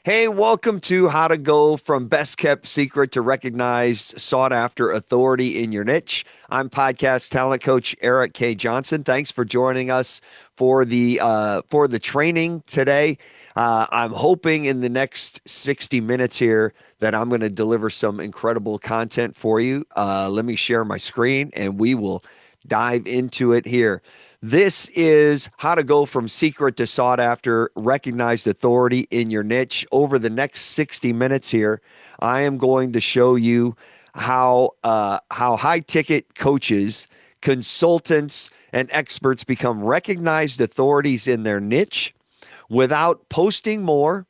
Hey, welcome to How to Go from Best Kept Secret to Recognized Sought After Authority in Your Niche. I'm podcast talent coach Erik K. Johnson. Thanks for joining us for the training today. I'm hoping in the next 60 minutes here that I'm going to deliver some incredible content for you. Let me share my screen and we will dive into it here. This is how to go from secret to sought after, recognized authority in your niche. Over the next 60 minutes here, I am going to show you how high ticket coaches, consultants, and experts become recognized authorities in their niche without posting more,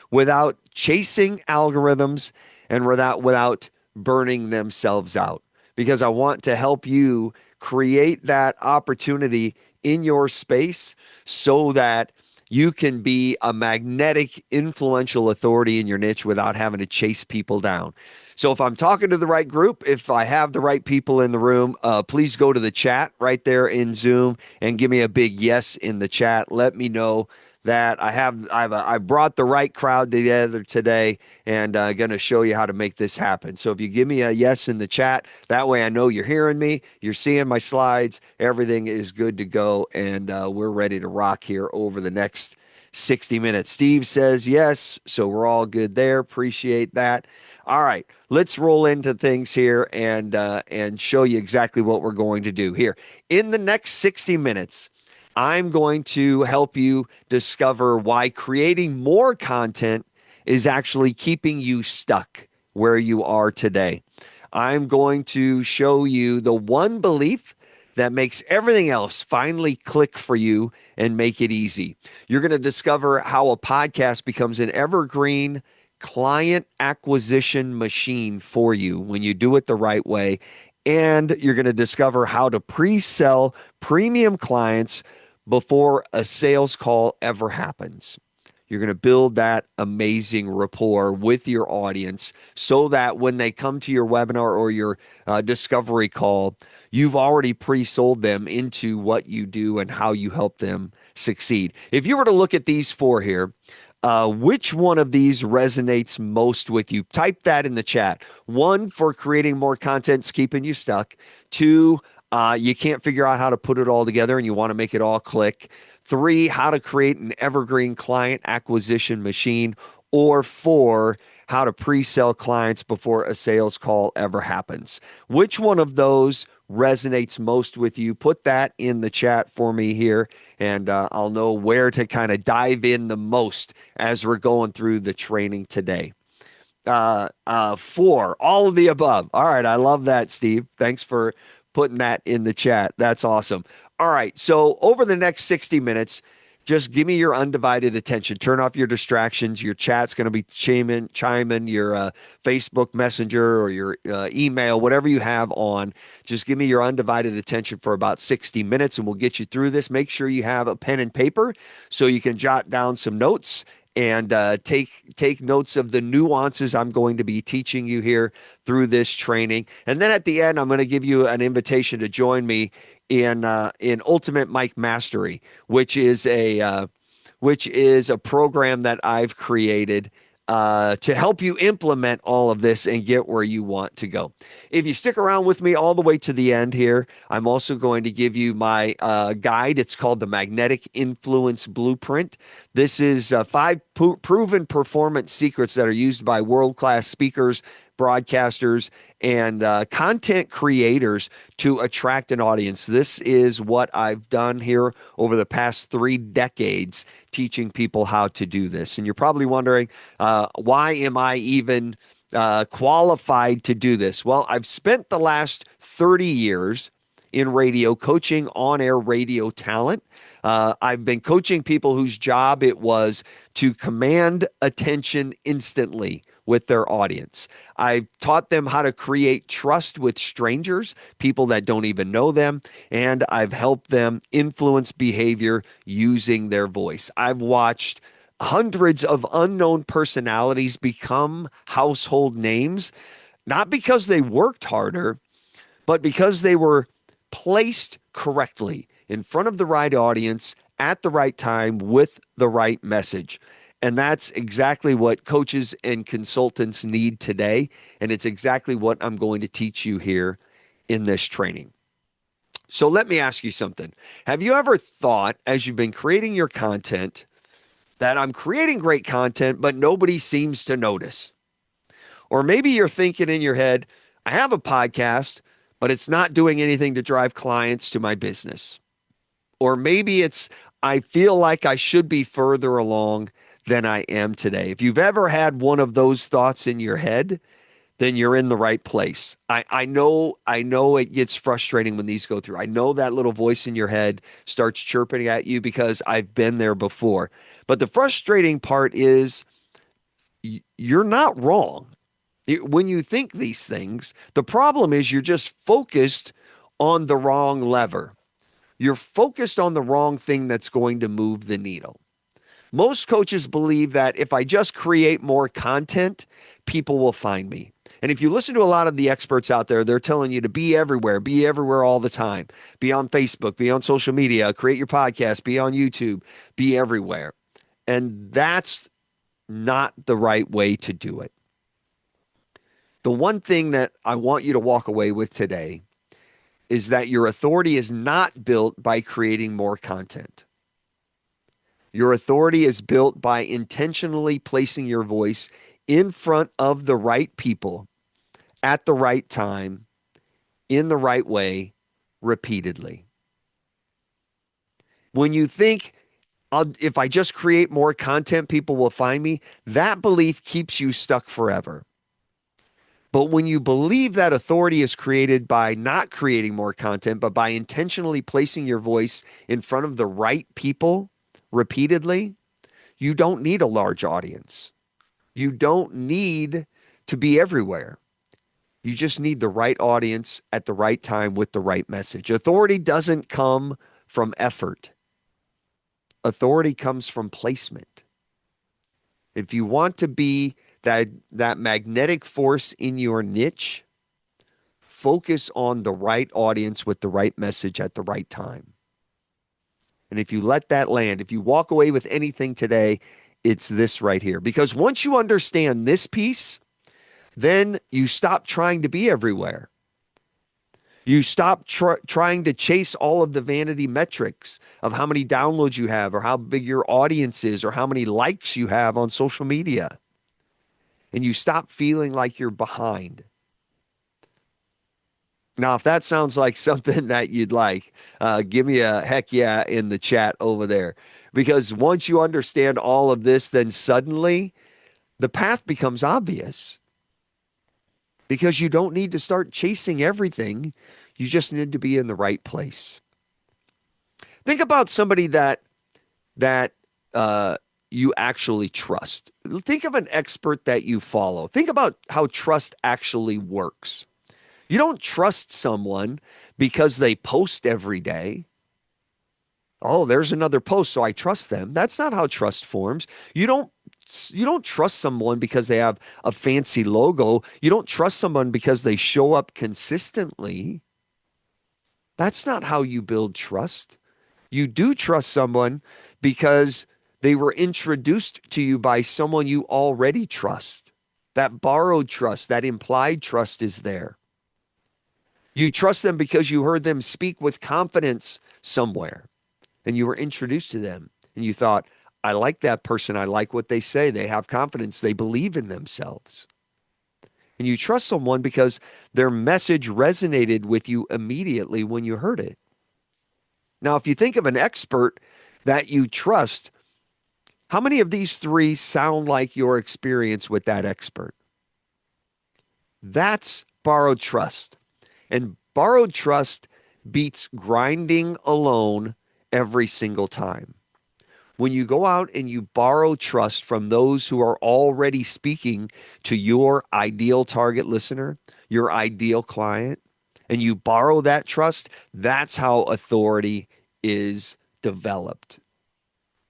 without chasing algorithms, and without burning themselves out. Because I want to help you create that opportunity in your space so that you can be a magnetic, influential authority in your niche without having to chase people down. So, if I'm talking to the right group, if I have the right people in the room, please go to the chat right there in Zoom and give me a big yes in the chat. Let me know that I brought the right crowd together today, and going to show you how to make this happen. So if you give me a yes in the chat, that way I know you're hearing me, you're seeing my slides, everything is good to go, and we're ready to rock here over the next 60 minutes. Steve says yes, so we're all good there. Appreciate that. All right, let's roll into things here and show you exactly what we're going to do here in the next 60 minutes. I'm going to help you discover why creating more content is actually keeping you stuck where you are today. I'm going to show you the one belief that makes everything else finally click for you and make it easy. You're going to discover how a podcast becomes an evergreen client acquisition machine for you when you do it the right way. And you're going to discover how to pre sell premium clients before a sales call ever happens. You're going to build that amazing rapport with your audience so that when they come to your webinar or your discovery call, you've already pre sold them into what you do and how you help them succeed. If you were to look at these four here, which one of these resonates most with you? Type that in the chat. One, for creating more content's keeping you stuck. Two, you can't figure out how to put it all together and you want to make it all click. Three, how to create an evergreen client acquisition machine. Or four, how to pre-sell clients before a sales call ever happens. Which one of those resonates most with you? Put that in the chat for me here, and I'll know where to kind of dive in the most as we're going through the training today. Four, all of the above. All right, I love that, Steve. Thanks for putting that in the chat. That's awesome. All right, so over the next 60 minutes, just give me your undivided attention. Turn off your distractions. Your chat's going to be chiming your Facebook Messenger or your email, whatever you have on. Just give me your undivided attention for about 60 minutes, and we'll get you through this. Make sure you have a pen and paper so you can jot down some notes and take notes of the nuances I'm going to be teaching you here through this training. And then at the end, I'm going to give you an invitation to join me in Ultimate Mic Mastery, which is a program that I've created to help you implement all of this and get where you want to go. If you stick around with me all the way to the end here, I'm also going to give you my guide. It's called the Magnetic Influence Blueprint. This is five proven performance secrets that are used by world-class speakers, broadcasters, and content creators to attract an audience. This is what I've done here over the past 3 decades, teaching people how to do this. And you're probably wondering, why am I even qualified to do this? Well, I've spent the last 30 years in radio coaching on-air radio talent. I've been coaching people whose job it was to command attention instantly with their audience. I've taught them how to create trust with strangers, people that don't even know them, and I've helped them influence behavior using their voice. I've watched hundreds of unknown personalities become household names, not because they worked harder, but because they were placed correctly in front of the right audience at the right time with the right message. And that's exactly what coaches and consultants need today. And it's exactly what I'm going to teach you here in this training. So let me ask you something. Have you ever thought, as you've been creating your content, that I'm creating great content, but nobody seems to notice? Or maybe you're thinking in your head, I have a podcast, but it's not doing anything to drive clients to my business. Or maybe it's, I feel like I should be further along than I am today. If you've ever had one of those thoughts in your head, then you're in the right place. I know it gets frustrating when these go through. I know that little voice in your head starts chirping at you because I've been there before. But the frustrating part is you're not wrong. When you think these things, the problem is you're just focused on the wrong lever. You're focused on the wrong thing that's going to move the needle. Most coaches believe that if I just create more content, people will find me. And if you listen to a lot of the experts out there, they're telling you to be everywhere all the time. Be on Facebook, be on social media, create your podcast, be on YouTube, be everywhere. And that's not the right way to do it. The one thing that I want you to walk away with today is that your authority is not built by creating more content. Your authority is built by intentionally placing your voice in front of the right people at the right time, in the right way, repeatedly. When you think, if I just create more content, people will find me, that belief keeps you stuck forever. But when you believe that authority is created by not creating more content, but by intentionally placing your voice in front of the right people repeatedly, you don't need a large audience. You don't need to be everywhere. You just need the right audience at the right time with the right message. Authority doesn't come from effort. Authority comes from placement. If you want to be that magnetic force in your niche, focus on the right audience with the right message at the right time. And if you let that land, if you walk away with anything today, it's this right here. Because once you understand this piece, then you stop trying to be everywhere. You stop trying to chase all of the vanity metrics of how many downloads you have or how big your audience is or how many likes you have on social media. And you stop feeling like you're behind. Now, if that sounds like something that you'd like, give me a heck yeah in the chat over there. Because once you understand all of this, then suddenly the path becomes obvious. Because you don't need to start chasing everything. You just need to be in the right place. Think about somebody that you actually trust. Think of an expert that you follow. Think about how trust actually works. You don't trust someone because they post every day. Oh, there's another post, so I trust them. That's not how trust forms. You don't trust someone because they have a fancy logo. You don't trust someone because they show up consistently. That's not how you build trust. You do trust someone because they were introduced to you by someone you already trust. That borrowed trust, that implied trust is there. You trust them because you heard them speak with confidence somewhere and you were introduced to them and you thought, I like that person. I like what they say. They have confidence. They believe in themselves. And you trust someone because their message resonated with you immediately when you heard it. Now, if you think of an expert that you trust, how many of these three sound like your experience with that expert? That's borrowed trust. And borrowed trust beats grinding alone every single time. When you go out and you borrow trust from those who are already speaking to your ideal target listener, your ideal client, and you borrow that trust, that's how authority is developed.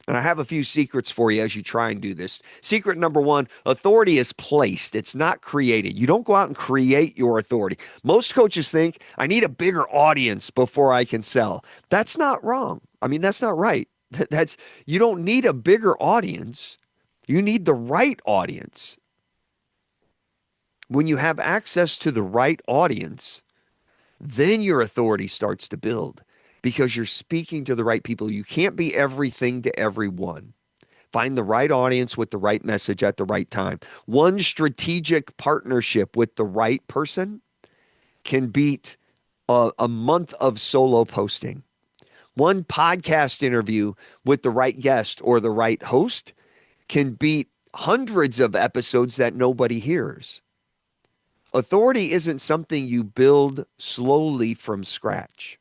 And I have a few secrets for you as you try and do this. Secret number one, authority is placed. It's not created. You don't go out and create your authority. Most coaches think, I need a bigger audience before I can sell. That's not wrong. I mean, that's not right. You don't need a bigger audience. You need the right audience. When you have access to the right audience, then your authority starts to build because you're speaking to the right people. You can't be everything to everyone. Find the right audience with the right message at the right time. One strategic partnership with the right person can beat a month of solo posting. One podcast interview with the right guest or the right host can beat hundreds of episodes that nobody hears. Authority isn't something you build slowly from scratch.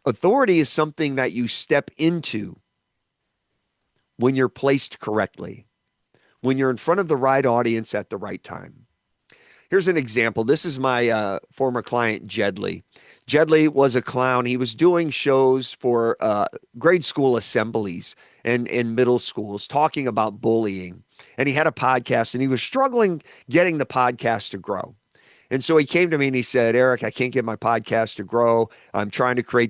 Authority is something that you step into when you're placed correctly, when you're in front of the right audience at the right time. Here's an example. This is my former client, Jedley. Jedley was a clown. He was doing shows for grade school assemblies and in middle schools talking about bullying. And he had a podcast and he was struggling getting the podcast to grow. And so he came to me and he said, Erik, I can't get my podcast to grow. I'm trying to grow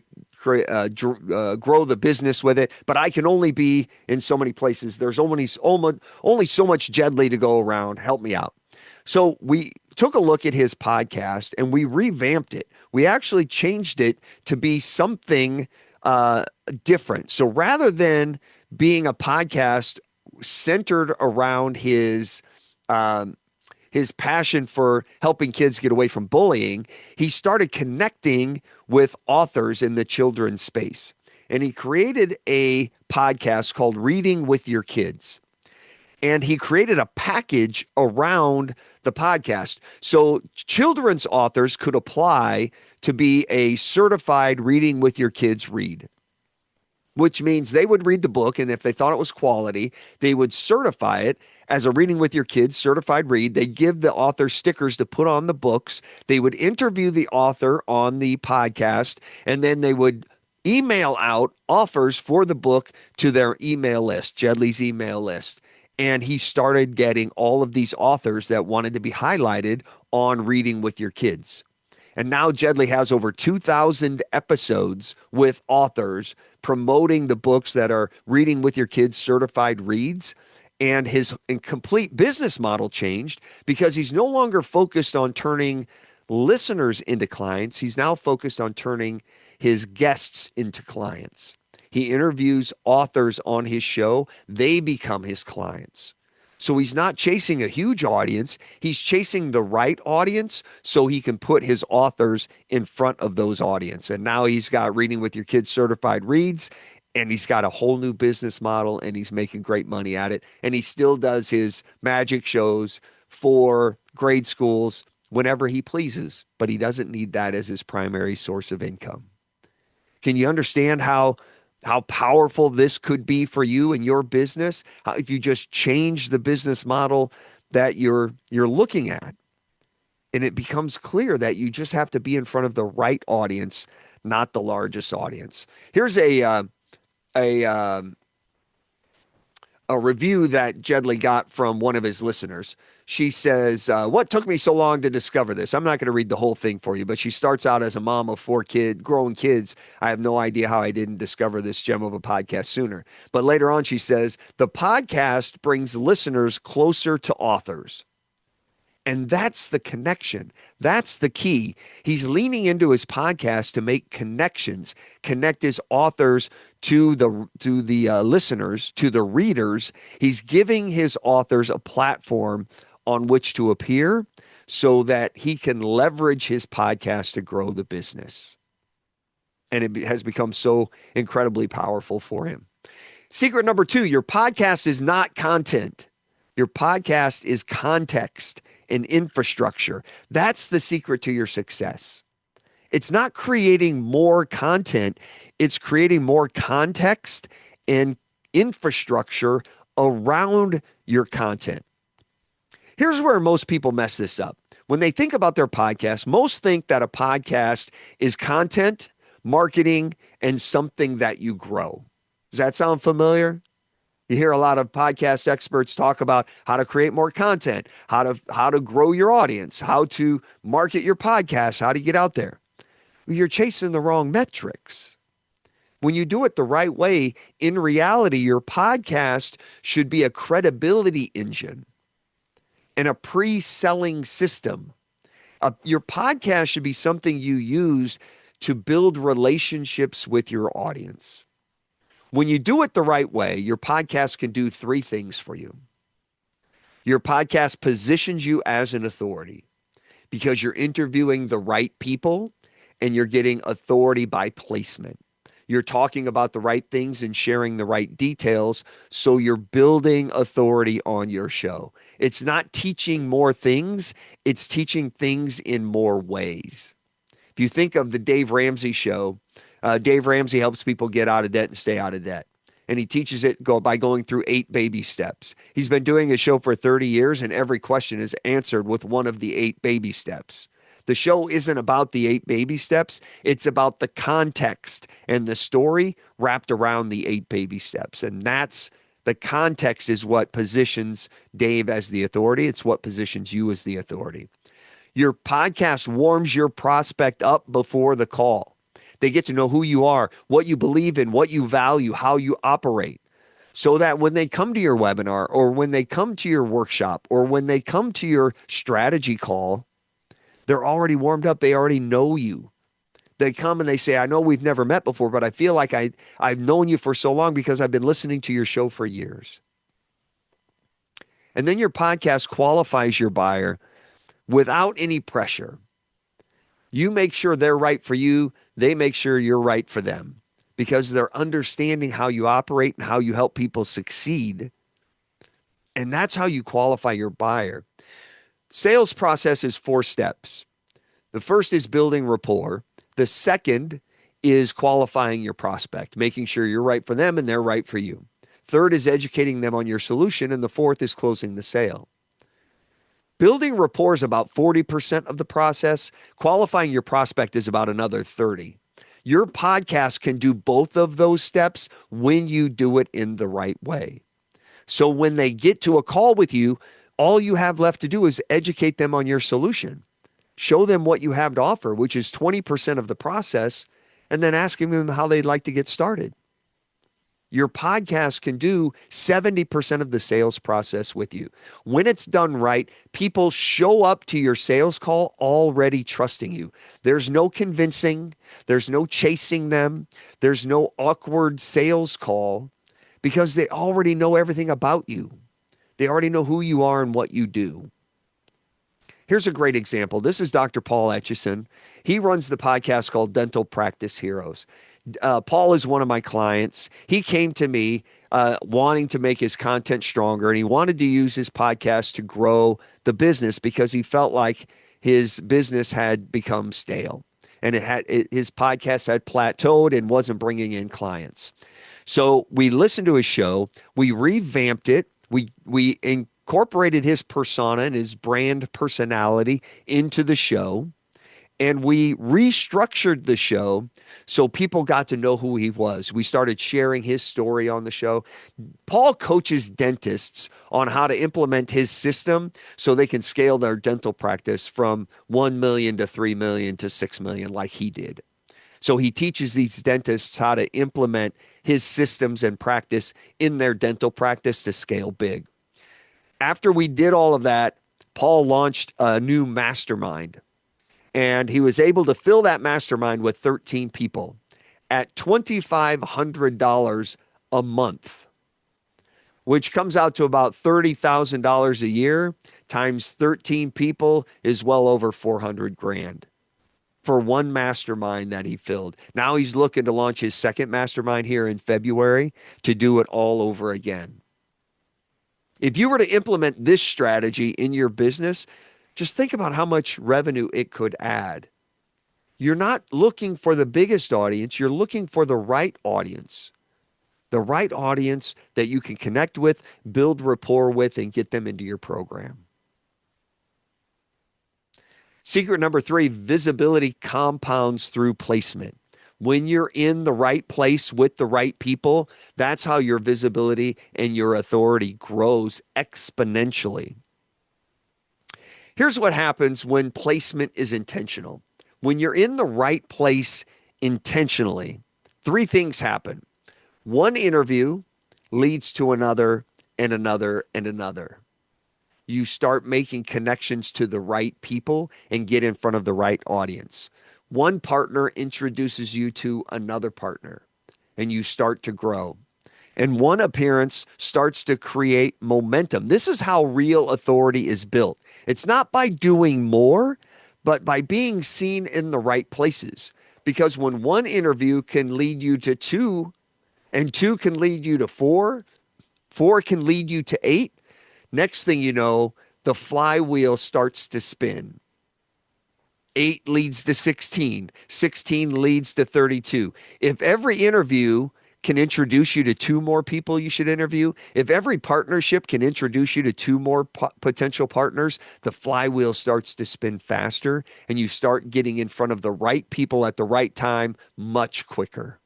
the business with it, but I can only be in so many places. There's only so much Jedley to go around. Help me out. So we took a look at his podcast and we revamped it. We actually changed it to be something different. So rather than being a podcast centered around his passion for helping kids get away from bullying, he started connecting with authors in the children's space. And he created a podcast called Reading with Your Kids. And he created a package around the podcast. So children's authors could apply to be a certified Reading with Your Kids read, which means they would read the book. And if they thought it was quality, they would certify it as a Reading with Your Kids certified read. They give the author stickers to put on the books. They would interview the author on the podcast, and then they would email out offers for the book to their email list, Jedley's email list. And he started getting all of these authors that wanted to be highlighted on Reading with Your Kids. And now Jedley has over 2,000 episodes with authors promoting the books that are Reading with Your Kids certified reads. And his complete business model changed because he's no longer focused on turning listeners into clients. He's now focused on turning his guests into clients. He interviews authors on his show. They become his clients. So he's not chasing a huge audience. He's chasing the right audience so he can put his authors in front of those audience. And now he's got Reading with Your Kids certified reads, and he's got a whole new business model, and he's making great money at it. And he still does his magic shows for grade schools whenever he pleases, but he doesn't need that as his primary source of income. Can you understand how powerful this could be for you and your business? How, if you just change the business model that you're looking at, and it becomes clear that you just have to be in front of the right audience, not the largest audience. Here's a review that Jedley got from one of his listeners. She says, what took me so long to discover this? I'm not going to read the whole thing for you, but she starts out as a mom of 4 growing kids. I have no idea how I didn't discover this gem of a podcast sooner. But later on, she says, the podcast brings listeners closer to authors. And that's the connection. That's the key. He's leaning into his podcast to make connections, connect his authors to the listeners, to the readers. He's giving his authors a platform on which to appear so that he can leverage his podcast to grow the business. And it has become so incredibly powerful for him. Secret number 2, your podcast is not content. Your podcast is context and infrastructure. That's the secret to your success. It's not creating more content. It's creating more context and infrastructure around your content. Here's where most people mess this up. When they think about their podcast, most think that a podcast is content, marketing, and something that you grow. Does that sound familiar? You hear a lot of podcast experts talk about how to create more content, how to grow your audience, how to market your podcast, how to get out there. You're chasing the wrong metrics. When you do it the right way, in reality, your podcast should be a credibility engine and a pre-selling system. Your podcast should be something you use to build relationships with your audience. When you do it the right way, your podcast can do three things for you. Your podcast positions you as an authority because you're interviewing the right people and you're getting authority by placement. You're talking about the right things and sharing the right details. So you're building authority on your show. It's not teaching more things, it's teaching things in more ways. If you think of the Dave Ramsey show, Dave Ramsey helps people get out of debt and stay out of debt. And he teaches it by going through 8 baby steps. He's been doing his show for 30 years, and every question is answered with one of the 8 baby steps. The show isn't about the 8 baby steps. It's about the context and the story wrapped around the 8 baby steps. And that's the context is what positions Dave as the authority. It's what positions you as the authority. Your podcast warms your prospect up before the call. They get to know who you are, what you believe in, what you value, how you operate, so that when they come to your webinar or when they come to your workshop or when they come to your strategy call, they're already warmed up. They already know you. They come and they say, I know we've never met before, but I feel like I've known you for so long because I've been listening to your show for years. And then your podcast qualifies your buyer without any pressure. You make sure they're right for you. They make sure you're right for them because they're understanding how you operate and how you help people succeed. And that's how you qualify your buyer. Sales process is 4 steps. The first is building rapport. The second is qualifying your prospect, making sure you're right for them and they're right for you. Third is educating them on your solution. And the fourth is closing the sale. Building rapport is about 40% of the process. Qualifying your prospect is about another 30%. Your podcast can do both of those steps when you do it in the right way. So when they get to a call with you, all you have left to do is educate them on your solution. Show them what you have to offer, which is 20% of the process, and then asking them how they'd like to get started. Your podcast can do 70% of the sales process with you. When it's done right, people show up to your sales call already trusting you. There's no convincing. There's no chasing them. There's no awkward sales call because they already know everything about you. They already know who you are and what you do. Here's a great example. This is Dr. Paul Etchison. He runs the podcast called Dental Practice Heroes. Paul is one of my clients. He came to me wanting to make his content stronger, and he wanted to use his podcast to grow the business because he felt like his business had become stale and his podcast had plateaued and wasn't bringing in clients. So we listened to his show. We revamped it. We incorporated his persona and his brand personality into the show. And we restructured the show so people got to know who he was. We started sharing his story on the show. Paul coaches dentists on how to implement his system so they can scale their dental practice from 1 million to 3 million to 6 million like he did. So he teaches these dentists how to implement his systems and practice in their dental practice to scale big. After we did all of that, Paul launched a new mastermind. And he was able to fill that mastermind with 13 people at $2,500 a month, which comes out to about $30,000 a year times 13 people is well over 400 grand for one mastermind that he filled. Now he's looking to launch his second mastermind here in February to do it all over again. If you were to implement this strategy in your business, just think about how much revenue it could add. You're not looking for the biggest audience. You're looking for the right audience that you can connect with, build rapport with, and get them into your program. Secret number 3, visibility compounds through placement. When you're in the right place with the right people, that's how your visibility and your authority grows exponentially. Here's what happens when placement is intentional. When you're in the right place intentionally, Three things happen. One interview leads to another and another and another. You start making connections to the right people and get in front of the right audience. One partner introduces you to another partner and you start to grow. And one appearance starts to create momentum. This is how real authority is built. It's not by doing more, but by being seen in the right places. Because when one interview can lead you to two, and two can lead you to four, four can lead you to eight, next thing you know, the flywheel starts to spin. 8 leads to 16. 16 leads to 32. If every interview can introduce you to two more people you should interview, if every partnership can introduce you to two more potential partners, the flywheel starts to spin faster and you start getting in front of the right people at the right time much quicker.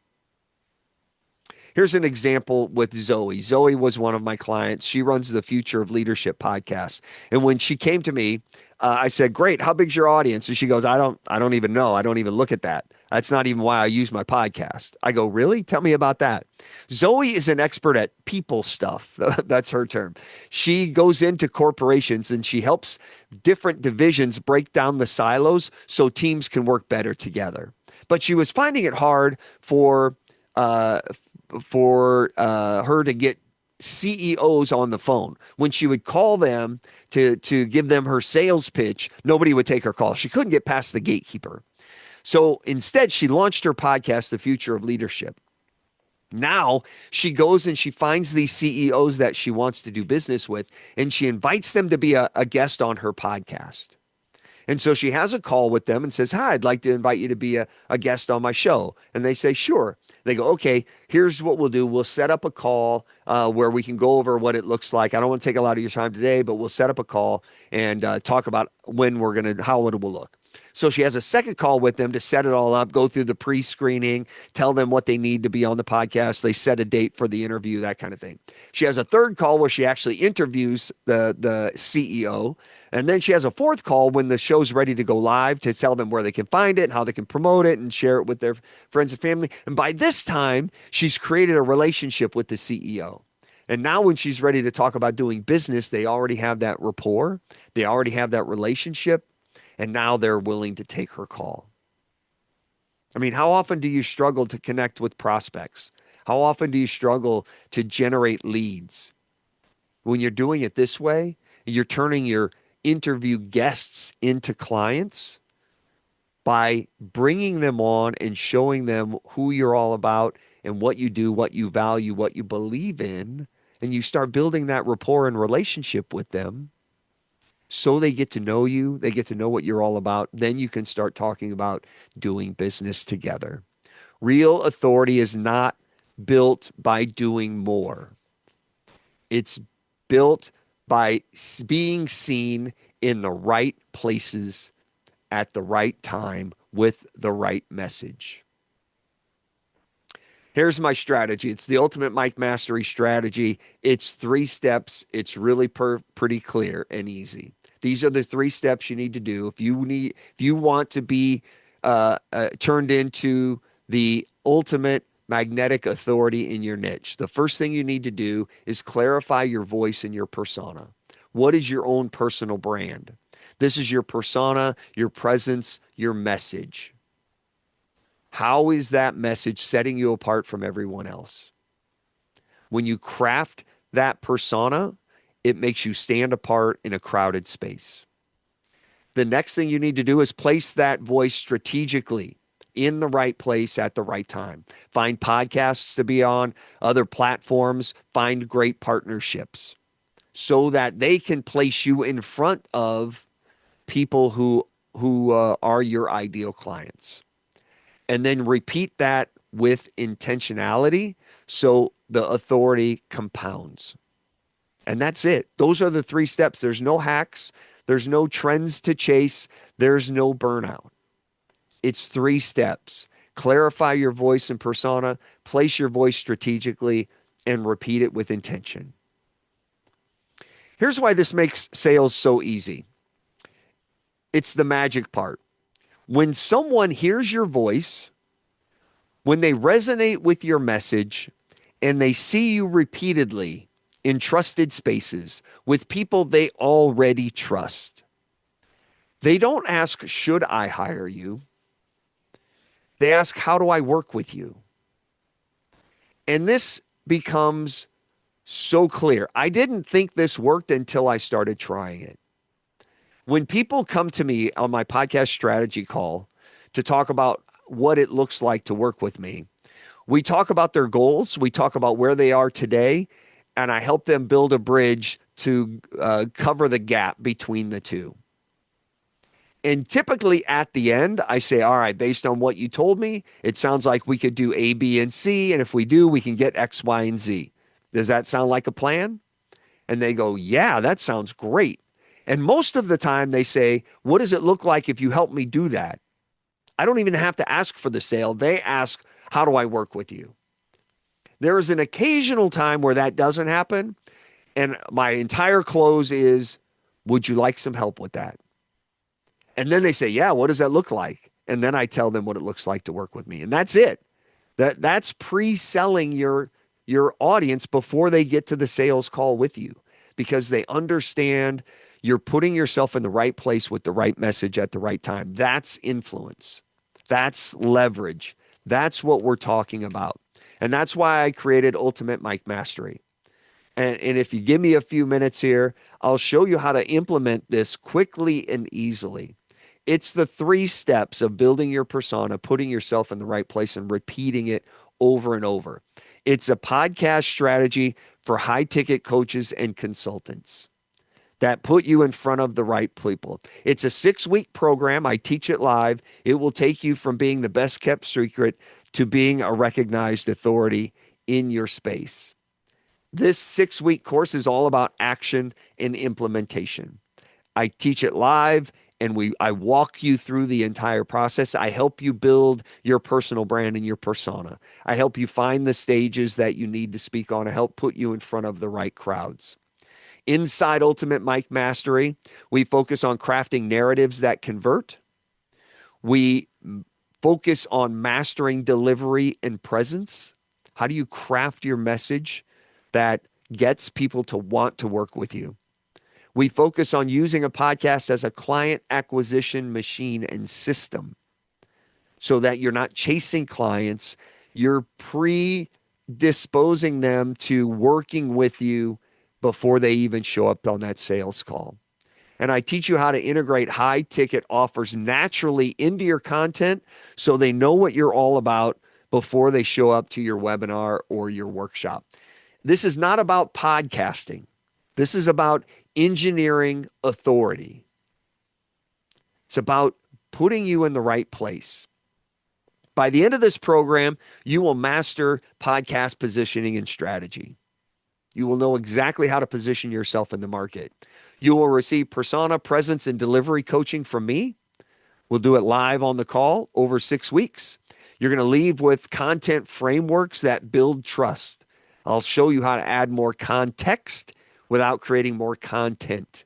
Here's an example with Zoe. Zoe was one of my clients. She runs the Future of Leadership podcast. And when she came to me, I said, "Great, how big's your audience?" And she goes, "I don't even know. I don't even look at that. That's not even why I use my podcast." I go, "Really? Tell me about that." Zoe is an expert at people stuff. That's her term. She goes into corporations and she helps different divisions break down the silos so teams can work better together. But she was finding it hard uh, for her to get CEOs on the phone. When she would call them to give them her sales pitch, nobody would take her call. She couldn't get past the gatekeeper. So instead, she launched her podcast, The Future of Leadership. Now she goes and she finds these CEOs that she wants to do business with, and she invites them to be a guest on her podcast. And so she has a call with them and says, "Hi, I'd like to invite you to be a guest on my show." And they say, "Sure." They go, "Okay, here's what we'll do. We'll set up a call where we can go over what it looks like. I don't want to take a lot of your time today, but we'll set up a call and talk about how it will look." So she has a second call with them to set it all up, go through the pre-screening, tell them what they need to be on the podcast. They set a date for the interview, that kind of thing. She has a third call where she actually interviews the CEO. And then she has a fourth call when the show's ready to go live to tell them where they can find it, how they can promote it, and share it with their friends and family. And by this time, she's created a relationship with the CEO. And now when she's ready to talk about doing business, they already have that rapport. They already have that relationship. And now they're willing to take her call. I mean, how often do you struggle to connect with prospects? How often do you struggle to generate leads? When you're doing it this way, you're turning your interview guests into clients by bringing them on and showing them who you're all about and what you do, what you value, what you believe in, and you start building that rapport and relationship with them so they get to know you, they get to know what you're all about. Then you can start talking about doing business together. Real authority is not built by doing more. It's built by being seen in the right places at the right time with the right message. Here's my strategy. It's the ultimate mic mastery strategy. It's 3 steps. It's really pretty clear and easy. These are the 3 steps you need to do if you want to be turned into the ultimate magnetic authority in your niche. The first thing you need to do is clarify your voice and your persona. What is your own personal brand? This is your persona, your presence, your message. How is that message setting you apart from everyone else? When you craft that persona, it makes you stand apart in a crowded space. The next thing you need to do is place that voice strategically in the right place at the right time. Find podcasts to be on, other platforms, find great partnerships so that they can place you in front of people who are your ideal clients. And then repeat that with intentionality so the authority compounds. And that's it. Those are the 3 steps. There's no hacks. There's no trends to chase. There's no burnout. It's 3 steps. Clarify your voice and persona, place your voice strategically, and repeat it with intention. Here's why this makes sales so easy. It's the magic part. When someone hears your voice, When they resonate with your message and they see you repeatedly in trusted spaces with people they already trust, they don't ask, should I hire you? They ask, how do I work with you? And this becomes so clear. I didn't think this worked until I started trying it. When people come to me on my podcast strategy call to talk about what it looks like to work with me, we talk about their goals, we talk about where they are today, and I help them build a bridge to cover the gap between the two. And typically at the end, I say, all right, based on what you told me, it sounds like we could do A, B, and C. And if we do, we can get X, Y, and Z. Does that sound like a plan? And they go, yeah, that sounds great. And most of the time they say, what does it look like if you help me do that? I don't even have to ask for the sale. They ask, how do I work with you? There is an occasional time where that doesn't happen. And my entire close is, would you like some help with that? And then they say, yeah, what does that look like? And then I tell them what it looks like to work with me. And that's it. That's pre-selling your audience before they get to the sales call with you, because they understand you're putting yourself in the right place with the right message at the right time. That's influence. That's leverage. That's what we're talking about. And that's why I created Ultimate Mic Mastery. And if you give me a few minutes here, I'll show you how to implement this quickly and easily. It's the 3 steps of building your persona, putting yourself in the right place, and repeating it over and over. It's a podcast strategy for high-ticket coaches and consultants that put you in front of the right people. It's a 6-week program. I teach it live. It will take you from being the best kept secret to being a recognized authority in your space. This 6-week course is all about action and implementation. I teach it live, and I walk you through the entire process. I help you build your personal brand and your persona. I help you find the stages that you need to speak on. I help put you in front of the right crowds. Inside Ultimate Mic Mastery, we focus on crafting narratives that convert. We focus on mastering delivery and presence. How do you craft your message that gets people to want to work with you? We focus on using a podcast as a client acquisition machine and system so that you're not chasing clients. You're predisposing them to working with you before they even show up on that sales call. And I teach you how to integrate high ticket offers naturally into your content so they know what you're all about before they show up to your webinar or your workshop. This is not about podcasting. This is about engineering authority. It's about putting you in the right place. By the end of this program, you will master podcast positioning and strategy. You will know exactly how to position yourself in the market. You will receive persona, presence, and delivery coaching from me. We'll do it live on the call over 6 weeks. You're going to leave with content frameworks that build trust. I'll show you how to add more context without creating more content.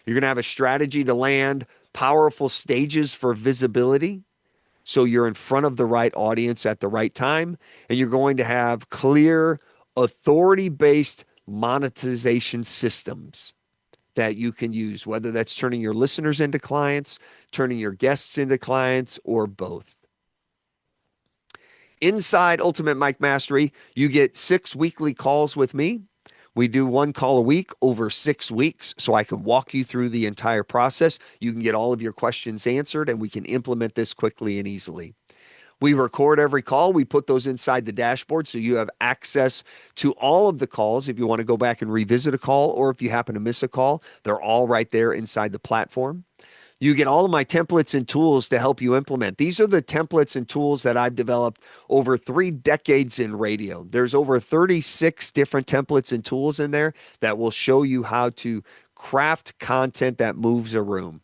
You're going to have a strategy to land powerful stages for visibility, so you're in front of the right audience at the right time. And you're going to have clear, authority-based monetization systems that you can use, whether that's turning your listeners into clients, turning your guests into clients, or both. Inside Ultimate Mic Mastery, you get 6 weekly calls with me. We do 1 call a week over 6 weeks so I can walk you through the entire process. You can get all of your questions answered, and we can implement this quickly and easily. We record every call. We put those inside the dashboard so you have access to all of the calls. If you want to go back and revisit a call, or if you happen to miss a call, they're all right there inside the platform. You get all of my templates and tools to help you implement. These are the templates and tools that I've developed over 3 decades in radio. There's over 36 different templates and tools in there that will show you how to craft content that moves a room.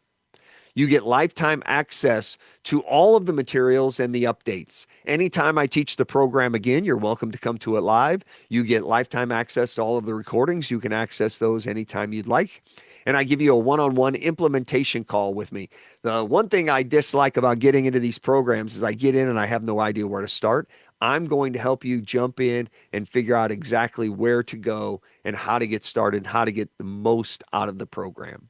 You get lifetime access to all of the materials and the updates. Anytime I teach the program again, you're welcome to come to it live. You get lifetime access to all of the recordings. You can access those anytime you'd like. And I give you a one-on-one implementation call with me. The one thing I dislike about getting into these programs is I get in and I have no idea where to start. I'm going to help you jump in and figure out exactly where to go and how to get started, how to get the most out of the program.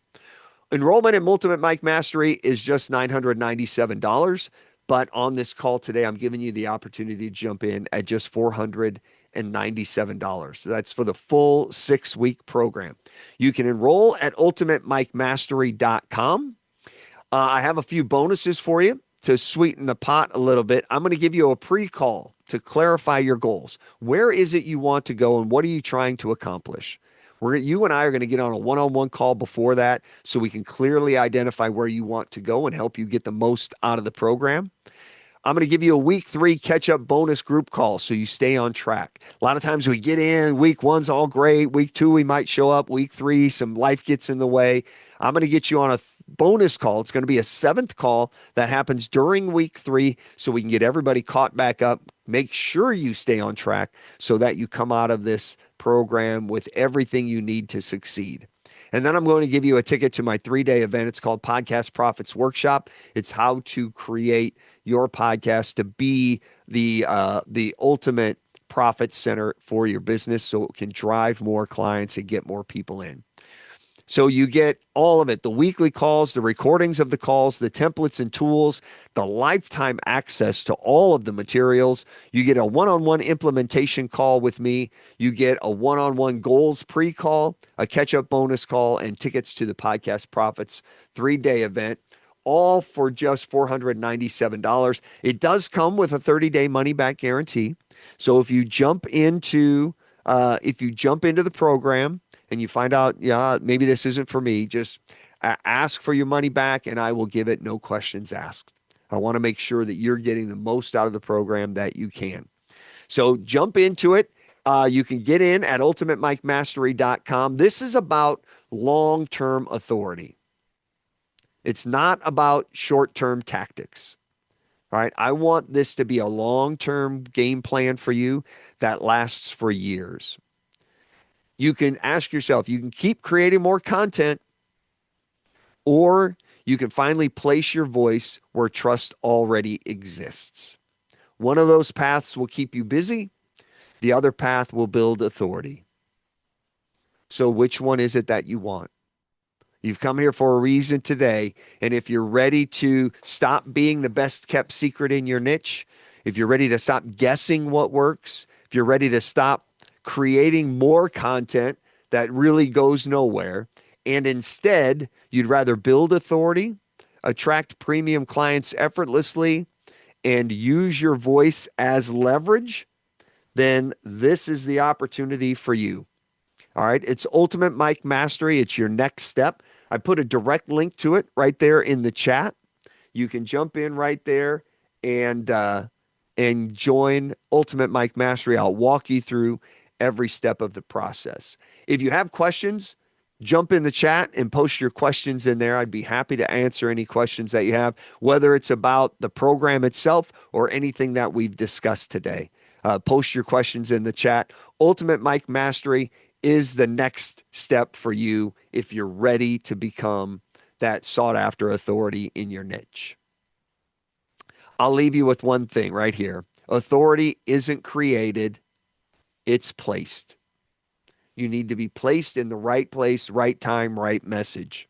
Enrollment in Ultimate Mic Mastery is just $997. But on this call today, I'm giving you the opportunity to jump in at just $497. So that's for the full 6-week program. You can enroll at ultimatemicmastery.com. I have a few bonuses for you to sweeten the pot a little bit. I'm going to give you a pre-call to clarify your goals. Where is it you want to go and what are you trying to accomplish? You and I are going to get on a one-on-one call before that so we can clearly identify where you want to go and help you get the most out of the program. I'm going to give you a week 3 catch-up bonus group call so you stay on track. A lot of times we get in, week 1's all great. Week 2, we might show up. Week 3, some life gets in the way. I'm going to get you on a bonus call. It's going to be a 7th call that happens during week 3 so we can get everybody caught back up. Make sure you stay on track so that you come out of this program with everything you need to succeed. And then I'm going to give you a ticket to my 3-day event. It's called Podcast Profits Workshop. It's how to create your podcast to be the ultimate profit center for your business so it can drive more clients and get more people in. So you get all of it, the weekly calls, the recordings of the calls, the templates and tools, the lifetime access to all of the materials. You get a one-on-one implementation call with me. You get a one-on-one goals pre-call, a catch-up bonus call, and tickets to the Podcast Profits 3-day event, all for just $497. It does come with a 30-day money-back guarantee. So if you jump into the program, and you find out, yeah, maybe this isn't for me, just ask for your money back and I will give it, no questions asked. I want to make sure that you're getting the most out of the program that you can. So jump into it. You can get in at ultimatemicmastery.com. This is about long-term authority. It's not about short-term tactics. All right. I want this to be a long-term game plan for you that lasts for years. You can ask yourself, you can keep creating more content, or you can finally place your voice where trust already exists. One of those paths will keep you busy. The other path will build authority. So which one is it that you want? You've come here for a reason today. And if you're ready to stop being the best kept secret in your niche, if you're ready to stop guessing what works, if you're ready to stop creating more content that really goes nowhere, and instead you'd rather build authority, attract premium clients effortlessly, and use your voice as leverage, then this is the opportunity for you. All right. It's Ultimate Mic Mastery. It's your next step. I put a direct link to it right there in the chat. You can jump in right there and join Ultimate Mic Mastery. I'll walk you through every step of the process. If you have questions, jump in the chat and post your questions in there. I'd be happy to answer any questions that you have, whether it's about the program itself or anything that we've discussed today. Post your questions in the chat. Ultimate Mic Mastery is the next step for you if you're ready to become that sought after authority in your niche. I'll leave you with one thing right here. Authority isn't created, it's placed. You need to be placed in the right place, right time, right message.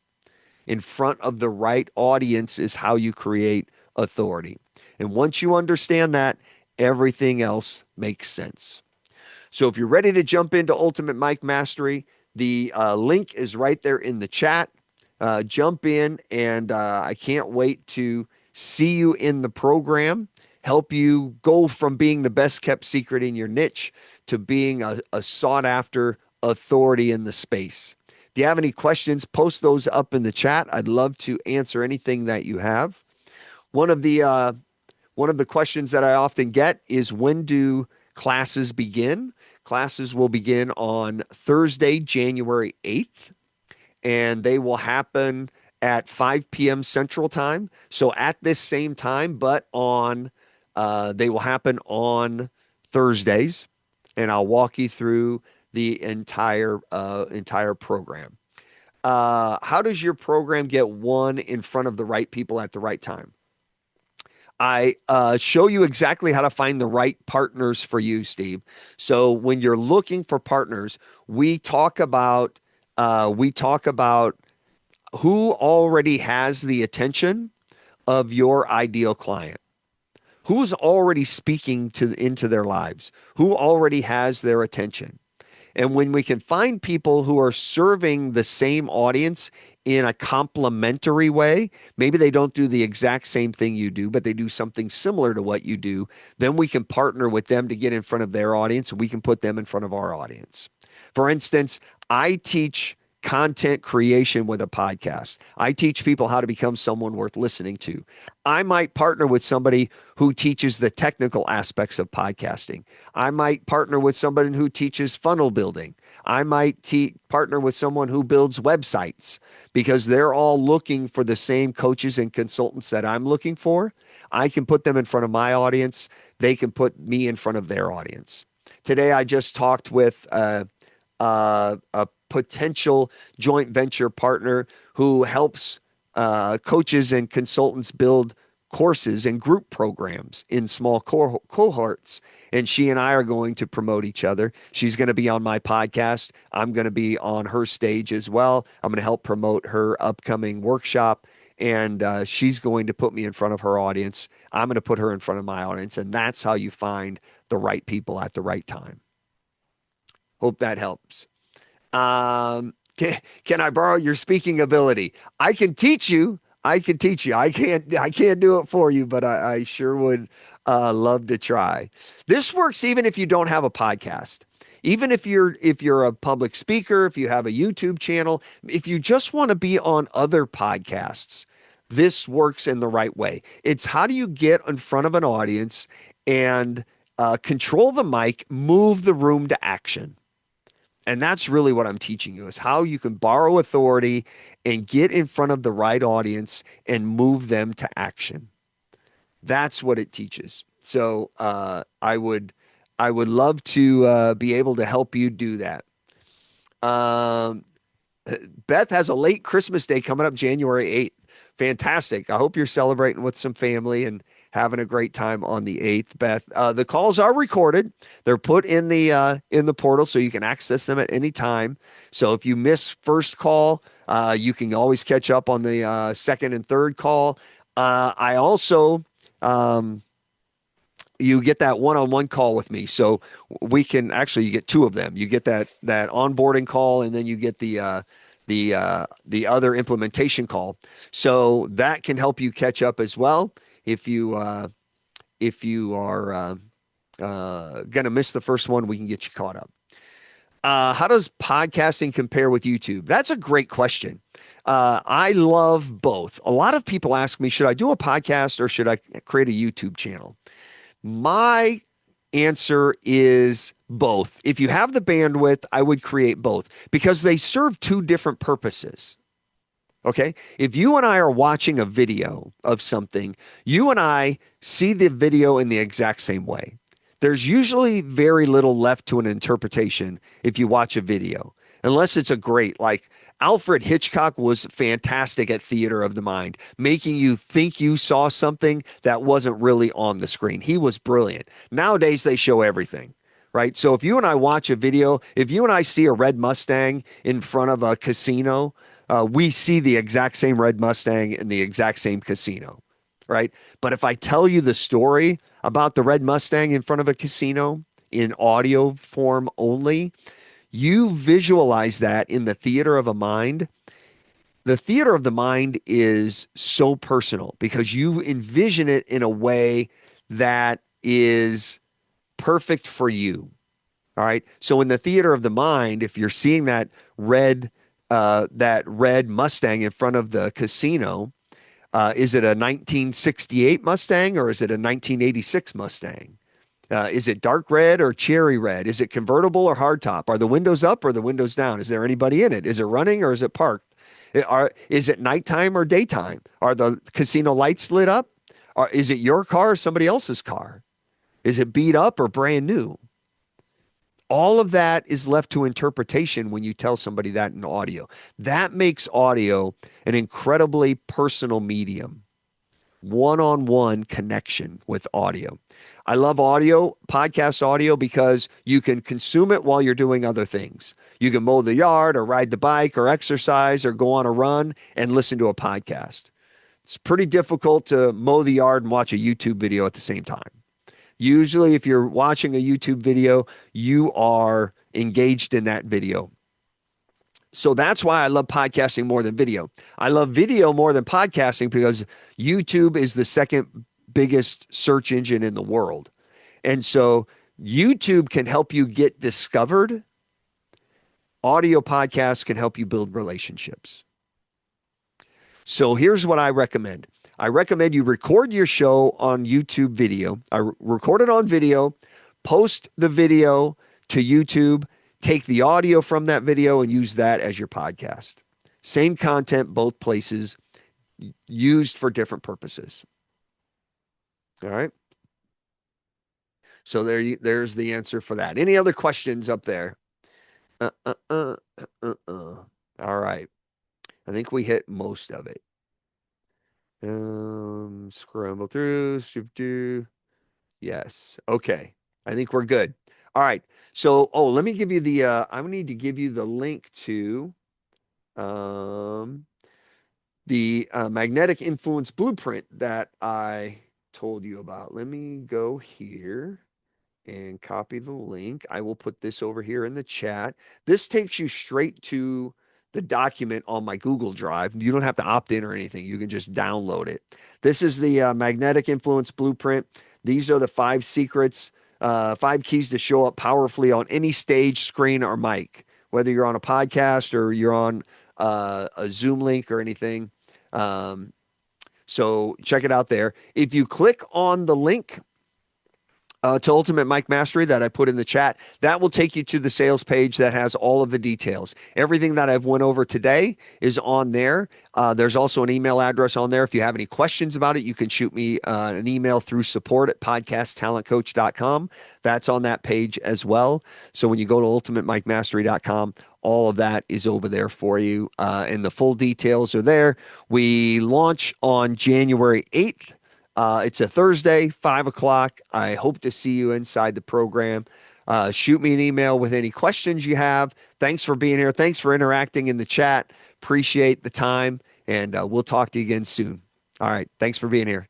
In front of the right audience is how you create authority. And once you understand that, everything else makes sense. So if you're ready to jump into Ultimate Mic Mastery, the link is right there in the chat. Jump in, and I can't wait to see you in the program, help you go from being the best kept secret in your niche to being a sought after authority in the space. If you have any questions, post those up in the chat. I'd love to answer anything that you have. One of the questions that I often get is, when do classes begin? Classes will begin on Thursday, January 8th, and they will happen at 5 p.m. Central Time. So at this same time, but they will happen on Thursdays, and I'll walk you through the entire program. How does your program get one in front of the right people at the right time? I show you exactly how to find the right partners for you, Steve. So when you're looking for partners, we talk about who already has the attention of your ideal client. Who's already speaking into their lives? Who already has their attention? And when we can find people who are serving the same audience in a complementary way, maybe they don't do the exact same thing you do, but they do something similar to what you do, then we can partner with them to get in front of their audience and we can put them in front of our audience. For instance, I teach content creation with a podcast. I teach people how to become someone worth listening to. I might partner with somebody who teaches the technical aspects of podcasting. I might partner with somebody who teaches funnel building. I might partner with someone who builds websites because they're all looking for the same coaches and consultants that I'm looking for. I can put them in front of my audience. They can put me in front of their audience. Today, I just talked with a potential joint venture partner who helps coaches and consultants build courses and group programs in small cohorts. And she and I are going to promote each other. She's going to be on my podcast. I'm going to be on her stage as well. I'm going to help promote her upcoming workshop. And she's going to put me in front of her audience. I'm going to put her in front of my audience. And that's how you find the right people at the right time. Hope that helps. Can I borrow your speaking ability? I can teach you. I can teach you. I can't do it for you, but I sure would love to try. This works even if you don't have a podcast. Even if you're a public speaker, if you have a YouTube channel, if you just want to be on other podcasts, this works in the right way. It's how do you get in front of an audience and control the mic, move the room to action. And that's really what I'm teaching you is how you can borrow authority and get in front of the right audience and move them to action. That's what it teaches. So I would love to be able to help you do that. Beth has a late Christmas day coming up January 8th. Fantastic. I hope you're celebrating with some family and having a great time on the 8th, Beth. The calls are recorded. They're put in the portal so you can access them at any time. So if you miss first call, you can always catch up on the second and third call. I also you get that one-on-one call with me. So we can actually you get two of them. You get that onboarding call, and then you get the other implementation call. So that can help you catch up as well. If you are gonna miss the first one, we can get you caught up. How does podcasting compare with YouTube? That's a great question. I love both. A lot of people ask me, should I do a podcast or should I create a YouTube channel? My answer is both. If you have the bandwidth, I would create both because they serve two different purposes. Okay. If you and I are watching a video of something, you and I see the video in the exact same way. There's usually very little left to an interpretation if you watch a video, unless it's a great, like Alfred Hitchcock was fantastic at theater of the mind, making you think you saw something that wasn't really on the screen. He was brilliant. Nowadays, they show everything, right? So if you and I watch a video, if you and I see a red Mustang in front of a casino, we see the exact same red Mustang in the exact same casino, right? But if I tell you the story about the red Mustang in front of a casino in audio form only, you visualize that in the theater of a mind. The theater of the mind is so personal because you envision it in a way that is perfect for you. All right. So in the theater of the mind, if you're seeing that red Mustang in front of the casino, is it a 1968 Mustang or is it a 1986 Mustang? Is it dark red or cherry red? Is it convertible or hardtop? Are the windows up or the windows down? Is there anybody in it? Is it running or is it parked? Is it nighttime or daytime? Are the casino lights lit up? Or is it your car or somebody else's car? Is it beat up or brand new? All of that is left to interpretation when you tell somebody that in audio. That makes audio an incredibly personal medium, one-on-one connection with audio. I love audio, podcast audio, because you can consume it while you're doing other things. You can mow the yard or ride the bike or exercise or go on a run and listen to a podcast. It's pretty difficult to mow the yard and watch a YouTube video at the same time. Usually, if you're watching a YouTube video, you are engaged in that video. So that's why I love podcasting more than video. I love video more than podcasting because YouTube is the second biggest search engine in the world. And so YouTube can help you get discovered. Audio podcasts can help you build relationships. So here's what I recommend. I recommend you record your show on YouTube video. Record it on video, post the video to YouTube, take the audio from that video and use that as your podcast. Same content, both places, used for different purposes. All right. So there's the answer for that. Any other questions up there? All right. I think we hit most of it. Scramble through. Yes. Okay. I think we're good. All right. So, let me give you the, I need to give you the link to the magnetic influence blueprint that I told you about. Let me go here and copy the link. I will put this over here in the chat. This takes you straight to the document on my Google Drive. You don't have to opt in or anything. You can just download it. This is the magnetic influence blueprint. These are the 5 secrets, 5 keys to show up powerfully on any stage, screen, or mic, whether you're on a podcast or you're on a Zoom link or anything. So check it out there. If you click on the link to Ultimate Mic Mastery that I put in the chat, that will take you to the sales page that has all of the details. Everything that I've went over today is on there. There's also an email address on there. If you have any questions about it, you can shoot me an email through support@podcasttalentcoach.com. That's on that page as well. So when you go to ultimatemicmastery.com, all of that is over there for you. And the full details are there. We launch on January 8th. It's a Thursday, 5 o'clock. I hope to see you inside the program. Shoot me an email with any questions you have. Thanks for being here. Thanks for interacting in the chat. Appreciate the time, and we'll talk to you again soon. All right. Thanks for being here.